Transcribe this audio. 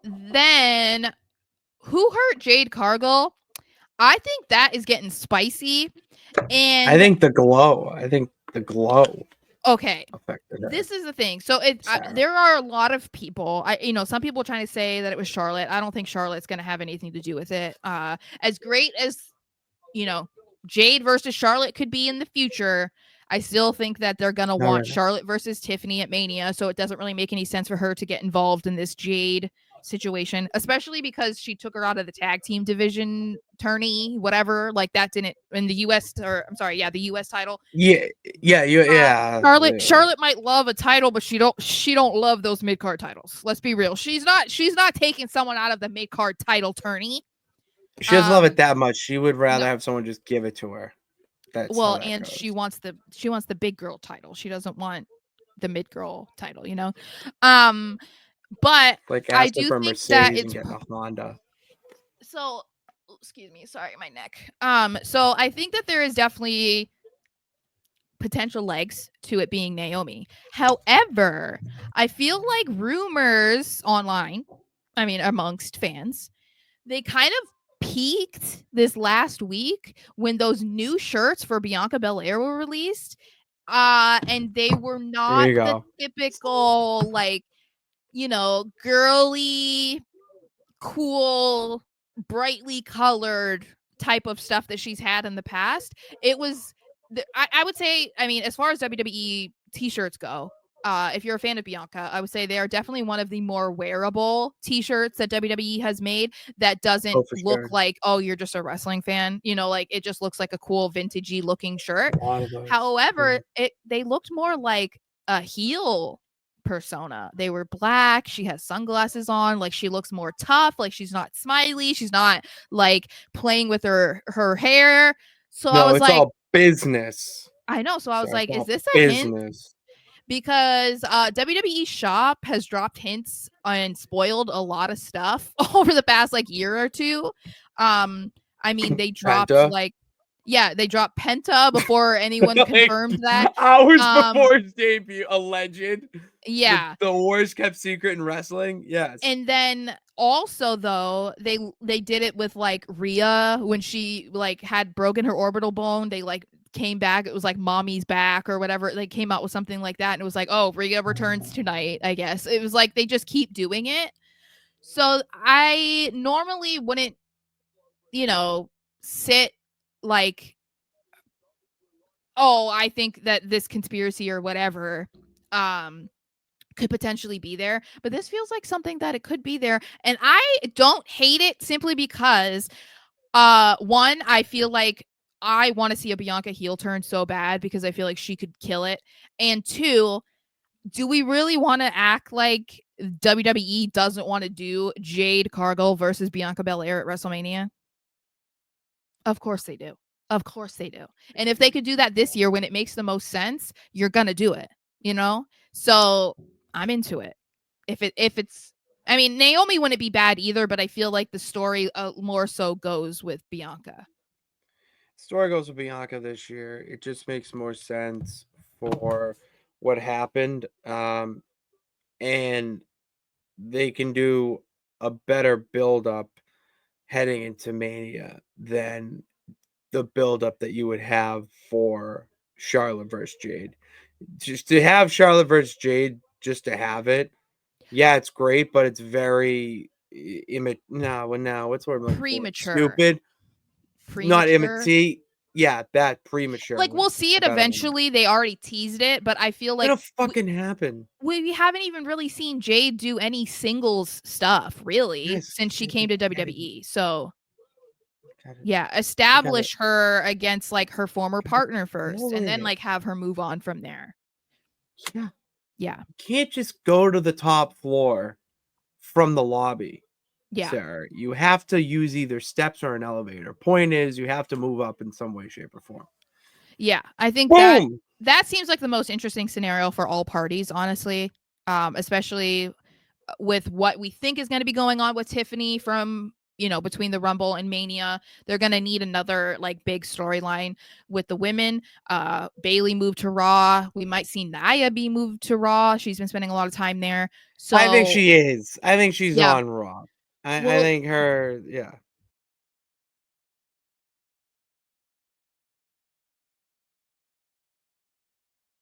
Then who hurt Jade Cargill? I think that is getting spicy. I And think the glow. okay, Affected her. this is the thing. So Sarah. there are a lot of people. Some people trying to say that it was Charlotte. I don't think Charlotte's going to have anything to do with it. As great as Jade versus Charlotte could be in the future, I still think that they're going to No, want no, no. Charlotte versus Tiffany at Mania. So it doesn't really make any sense for her to get involved in this Jade situation, especially because she took her out of the tag team division tourney, whatever. Like that didn't in the US, or I'm sorry, yeah, the US title. Yeah, Charlotte might love a title, but she don't love those mid card titles. Let's be real. She's not taking someone out of the mid card title tourney. She doesn't love it that much. She would rather No. have someone just give it to her. That's how Well, that and goes. she wants the big girl title. She doesn't want the mid girl title, But Like I asking do for a think that Mercedes and getting a Honda. so excuse me, sorry, my neck. So I think that there is definitely potential legs to it being Naomi. However, I feel like rumors online, amongst fans, they kind of peaked this last week when those new shirts for Bianca Belair were released. And they were There not you the go. typical, like, girly, cool, brightly colored type of stuff that she's had in the past. It was, I would say, as far as WWE t-shirts go, if you're a fan of Bianca, I would say they are definitely one of the more wearable t-shirts that WWE has made that doesn't Oh, for look sure. like, oh, you're just a wrestling fan. Like it just looks like a cool vintagey looking shirt. A lot of those. However, they looked more like a heel persona. They were black. She has sunglasses on. Like she looks more tough. Like she's not smiley. She's not like playing with her hair. So I No, was it's like, all business. I know. So I was Sarah, it's like, is all this a hint? business. Because WWE Shop has dropped hints and spoiled a lot of stuff over the past like year or two. They dropped Penta. like, yeah, they dropped Penta before anyone Like confirmed that. hours Um, before his debut, alleged. yeah, The worst kept secret in wrestling. Yes. and then also though they did it with like Rhea when she like had broken her orbital bone. They like came back. It was like mommy's back or whatever. They came out with something like that, and it was like, oh, Rhea returns tonight. I guess it was like they just keep doing it. So I normally wouldn't, sit like, oh, I think that this conspiracy or whatever could potentially be there, but this feels like something that it could be there, and I don't hate it simply because one, I feel like I want to see a Bianca heel turn so bad because I feel like she could kill it, and two, do we really want to act like WWE doesn't want to do Jade Cargill versus Bianca Belair at WrestleMania? Of course they do. Of course they do. And if they could do that this year when it makes the most sense, you're gonna do it, So I'm into it. If it's Naomi wouldn't be bad either, but I feel like the story more so goes with Bianca. Story goes with Bianca this year. It just makes more sense for what happened. And they can do a better build up heading into Mania than the build up that you would have for Charlotte versus Jade. Just to have Charlotte versus Jade, just to have it, yeah, it's great, but it's very what's the word I'm looking for? Premature. Stupid. Not Premature. imitate. Yeah, that premature Like we'll was see a it better one. eventually. They already teased it, but I feel like It'll fucking happen. we haven't even really seen Jade do any singles stuff really Yes, since she came to WWE. So yeah, we gotta establish her against like her former partner first and build then it. like have her move on from there. Yeah, Yeah. you can't just go to the top floor from the lobby, Yeah. Sarah. You have to use either steps or an elevator. Point is, you have to move up in some way, shape, or form. Yeah. I think Boom. that seems like the most interesting scenario for all parties, honestly. Especially with what we think is going to be going on with Tiffany from, between the Rumble and Mania. They're going to need another like big storyline with the women. Bailey moved to Raw. We might see Nia be moved to Raw. She's been spending a lot of time there. I think So, she is. I think she's yeah. on Raw. I Well, think her, yeah.